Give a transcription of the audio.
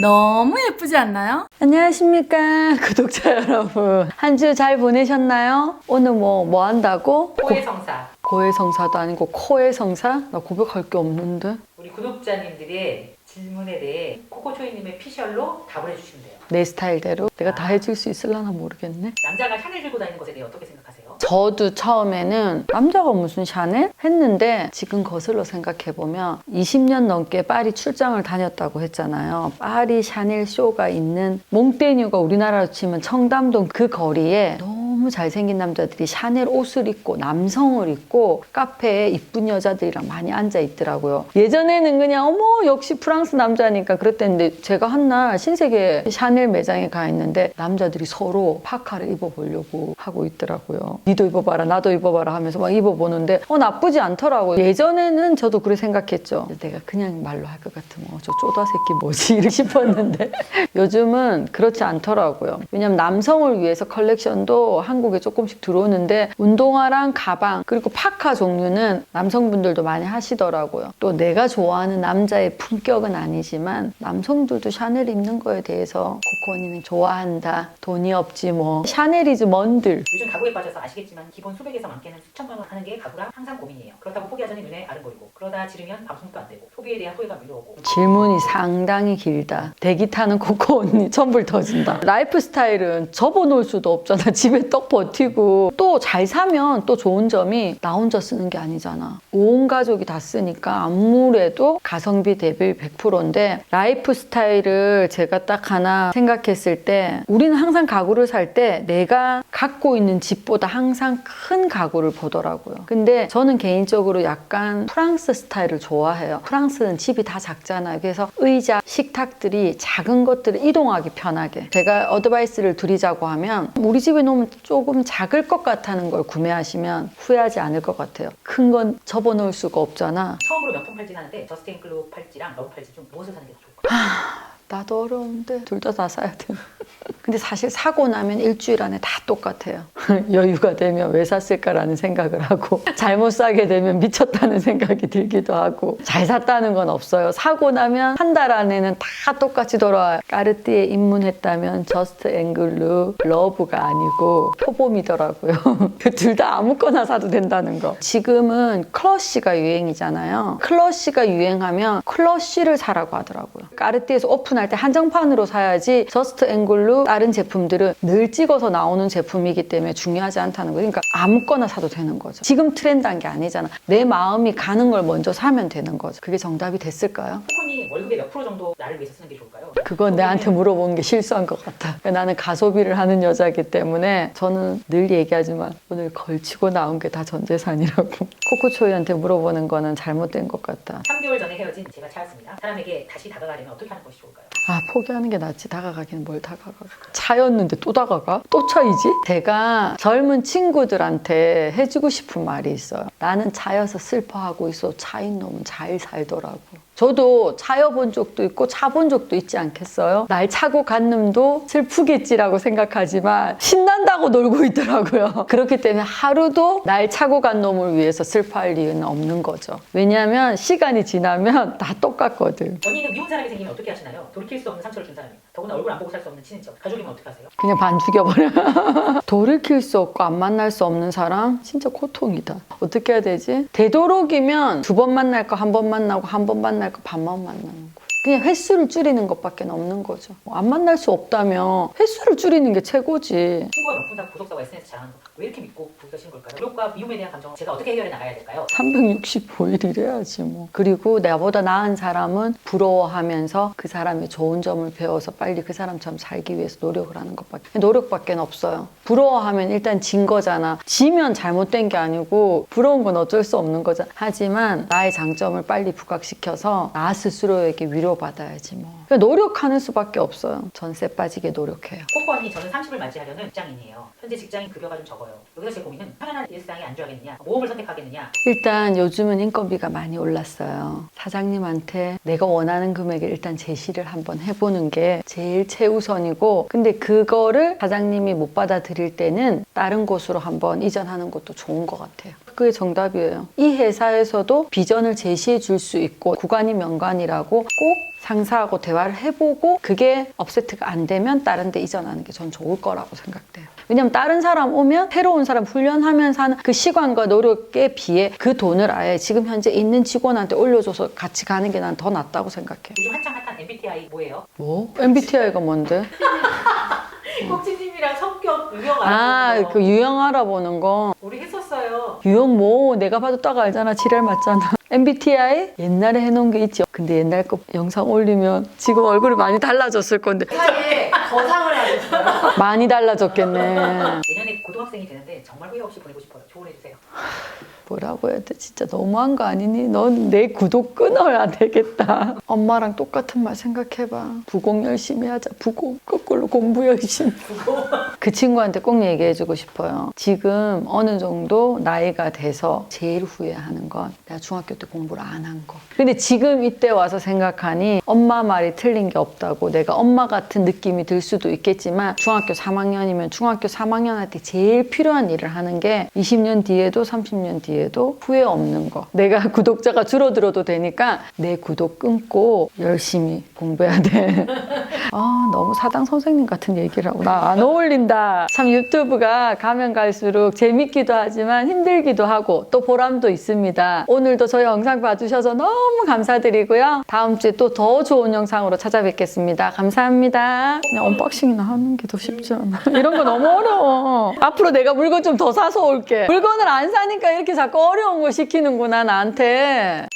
너무 예쁘지 않나요? 안녕하십니까 구독자 여러분, 한 주 잘 보내셨나요? 오늘 뭐 한다고? 코의 성사. 고해 성사도 아니고 코의 성사? 나 고백할 게 없는데. 우리 구독자님들의 질문에 대해 코코초이님의 피셜로 답을 해주시면 돼요. 내 스타일대로 내가 다 해줄 수 있을라나 모르겠네. 남자가 샤넬 들고 다니는 것에 대해 어떻게 생각하세요? 저도 처음에는 남자가 무슨 샤넬? 했는데 지금 거슬러 생각해보면 20년 넘게 파리 출장을 다녔다고 했잖아요. 파리 샤넬 쇼가 있는 몽테뉴가 우리나라로 치면 청담동 그 거리에 너무 잘생긴 남자들이 샤넬 옷을 입고 남성을 입고 카페에 이쁜 여자들이랑 많이 앉아 있더라고요. 예전에는 그냥 어머 역시 프랑스 남자니까 그랬댔는데, 제가 한날 신세계 샤넬 매장에 가 있는데 남자들이 서로 파카를 입어보려고 하고 있더라고요. 니도 입어봐라 나도 입어봐라 하면서 막 입어보는데 나쁘지 않더라고요. 예전에는 저도 그렇게 생각했죠. 내가 그냥 말로 할 것 같으면 저 쪼다 새끼 뭐지 이렇게 싶었는데 요즘은 그렇지 않더라고요. 왜냐면 남성을 위해서 컬렉션도 한국에 조금씩 들어오는데 운동화랑 가방 그리고 파카 종류는 남성분들도 많이 하시더라고요. 또 내가 좋아하는 남자의 품격은 아니지만 남성들도 샤넬 입는 거에 대해서 코코 언니는 좋아한다. 돈이 없지 뭐. 샤넬이즈 뭔들. 요즘 가구에 빠져서 아시겠지만 기본 수백에서 많게는 수천만 원 하는 게 가구라 항상 고민이에요. 그렇다고 포기하자니 눈에 아른거리고 그러다 지르면 방송도 안 되고 소비에 대한 후회가 밀려오고. 질문이 상당히 길다. 대기 타는 코코 언니 천불 터진다. 라이프 스타일은 접어놓을 수도 없잖아. 집에 떡 버티고. 또 잘 사면 또 좋은 점이 나 혼자 쓰는 게 아니잖아. 온 가족이 다 쓰니까 아무래도 가성비 대비 100%인데 라이프 스타일을 제가 딱 하나 생각했을 때 우리는 항상 가구를 살 때 내가 갖고 있는 집보다 항상 큰 가구를 보더라고요. 근데 저는 개인적으로 약간 프랑스 스타일을 좋아해요. 프랑스는 집이 다 작잖아요. 그래서 의자, 식탁들이 작은 것들을 이동하기 편하게. 제가 어드바이스를 드리자고 하면 우리 집에 놓으면 조금 작을 것 같다는 걸 구매하시면 후회하지 않을 것 같아요. 큰 건 접어놓을 수가 없잖아. 처음으로 명품 팔찌 사는데 저스트 앤 클로 팔찌랑 러브 팔찌 중 무엇을 사는 게 더 좋을까요? 나도 어려운데 둘 다 사야 돼. 근데 사실 사고 나면 일주일 안에 다 똑같아요. 여유가 되면 왜 샀을까라는 생각을 하고 잘못 사게 되면 미쳤다는 생각이 들기도 하고. 잘 샀다는 건 없어요. 사고 나면 한 달 안에는 다 똑같이 돌아와요. 까르띠에 입문했다면 저스트 앵글루 러브가 아니고 표범이더라고요. 둘 다 아무거나 사도 된다는 거. 지금은 클러쉬가 유행이잖아요. 클러쉬가 유행하면 클러쉬를 사라고 하더라고요. 까르띠에서 오픈할 때 한정판으로 사야지 저스트 앵글루 다른 제품들은 늘 찍어서 나오는 제품이기 때문에 중요하지 않다는 거예요. 그러니까 아무거나 사도 되는 거죠. 지금 트렌드한 게 아니잖아. 내 마음이 가는 걸 먼저 사면 되는 거죠. 그게 정답이 됐을까요? 코코님 월급의 몇 프로 정도 나를 위해서 쓰는 게 좋을까요? 그건 내한테 물어보는 게 실수한 것 같아. 나는 가소비를 하는 여자이기 때문에 저는 늘 얘기하지만 오늘 걸치고 나온 게 다 전 재산이라고. 코코초이한테 물어보는 거는 잘못된 것 같다. 3개월 전에 헤어진 제가 차였습니다. 사람에게 다시 다가가려면 어떻게 하는 것이 좋을까요? 포기하는 게 낫지. 다가가긴 뭘 다가가. 차였는데 또 다가가? 또 차이지? 제가 젊은 친구들한테 해주고 싶은 말이 있어요. 나는 차여서 슬퍼하고 있어. 차인 놈은 잘 살더라고. 저도 차여본 적도 있고 차본 적도 있지 않겠어요? 날 차고 간 놈도 슬프겠지라고 생각하지만 신난다고 놀고 있더라고요. 그렇기 때문에 하루도 날 차고 간 놈을 위해서 슬퍼할 이유는 없는 거죠. 왜냐하면 시간이 지나면 다 똑같거든. 언니는 미운 사람이 생기면 어떻게 하시나요? 돌이킬 수 없는 상처를 준 사람이. 더구나 얼굴 안 보고 살 수 없는 친인척. 가족이면 어떻게 하세요? 그냥 반 죽여버려. 돌이킬 수 없고 안 만날 수 없는 사람 진짜 고통이다. 어떻게 해야 되지? 되도록이면 2번 만날 거 1번 만나고 1번 만날 거 반만 만나는 거. 그냥 횟수를 줄이는 것밖에 없는 거죠. 안 만날 수 없다면 횟수를 줄이는 게 최고지. 친구가 명품 사고 보석사고 SNS 잘하는 거 왜 이렇게 믿고 보기가 싫은 걸까요? 의욕과 미움에 대한 감정 제가 어떻게 해결해 나가야 될까요? 365일 이래야지 뭐. 그리고 나보다 나은 사람은 부러워하면서 그 사람의 좋은 점을 배워서 빨리 그 사람처럼 살기 위해서 노력을 하는 것밖에. 노력밖에 없어요. 부러워하면 일단 진 거잖아. 지면 잘못된 게 아니고 부러운 건 어쩔 수 없는 거잖아. 하지만 나의 장점을 빨리 부각시켜서 나 스스로에게 위로받아야지 뭐. 그러니까 노력하는 수밖에 없어요. 전세 빠지게 노력해요. 코코 언니 저는 30을 맞이하려는 직장인이에요. 현재 직장인 급여가 좀 적어요. 여기서 제 고민은 편안한 일상에 안주하겠느냐 모험을 선택하겠느냐. 일단 요즘은 인건비가 많이 올랐어요. 사장님한테 내가 원하는 금액을 일단 제시를 한번 해보는 게 제일 최우선이고, 근데 그거를 사장님이 못 받아들일 때는 다른 곳으로 한번 이전하는 것도 좋은 것 같아요. 그게 정답이에요. 이 회사에서도 비전을 제시해 줄 수 있고 구간이 명관이라고 꼭 상사하고 대화를 해보고 그게 업세트가 안 되면 다른 데 이전하는 게 전 좋을 거라고 생각돼요. 왜냐면 다른 사람 오면 새로운 사람 훈련하면서 하는 그 시간과 노력에 비해 그 돈을 아예 지금 현재 있는 직원한테 올려줘서 같이 가는 게 난 더 낫다고 생각해. 요즘 한창 핫한 MBTI 뭐예요? 뭐? MBTI가 뭔데? 꼭지님이랑 성격 유형 아, 알아보는 거 그 유형 알아보는 거. 우리 했었어요. 유형 뭐 내가 봐도 딱 알잖아. 지랄 맞잖아. MBTI 옛날에 해놓은 게 있죠. 근데 옛날 거 영상 올리면 지금 얼굴이 많이 달라졌을 건데 세상에 거상을 하셨어요. 많이 달라졌겠네. 내년에 고등학생이 되는데 정말 후회 없이 보내고 싶어요. 조언해주세요. 뭐라고 해야 돼? 진짜 너무한 거 아니니? 넌 내 구독 끊어야 되겠다. 엄마랑 똑같은 말 생각해봐. 부공 열심히 하자. 부공. 거꾸로 공부 열심히. 그 친구한테 꼭 얘기해주고 싶어요. 지금 어느 정도 나이가 돼서 제일 후회하는 건 내가 중학교 때 공부를 안 한 거. 근데 지금 이때 와서 생각하니 엄마 말이 틀린 게 없다고. 내가 엄마 같은 느낌이 들 수도 있겠지만 중학교 3학년이면 중학교 3학년한테 제일 필요한 일을 하는 게 20년 뒤에도 30년 뒤에도 후회 없는 거. 내가 구독자가 줄어들어도 되니까 내 구독 끊고 열심히 공부해야 돼. 아, 너무 사당 선생님 같은 얘기를 하고 나 안 어울린다. 참 유튜브가 가면 갈수록 재밌기도 하지만 힘들기도 하고 또 보람도 있습니다. 오늘도 저희 영상 봐주셔서 너무 감사드리고요. 다음 주에 또 더 좋은 영상으로 찾아뵙겠습니다. 감사합니다. 그냥 언박싱이나 하는 게 더 쉽지 않아. 이런 거 너무 어려워. 앞으로 내가 물건 좀 더 사서 올게. 물건을 안 사니까 이렇게 자꾸 어려운 거 시키는구나 나한테.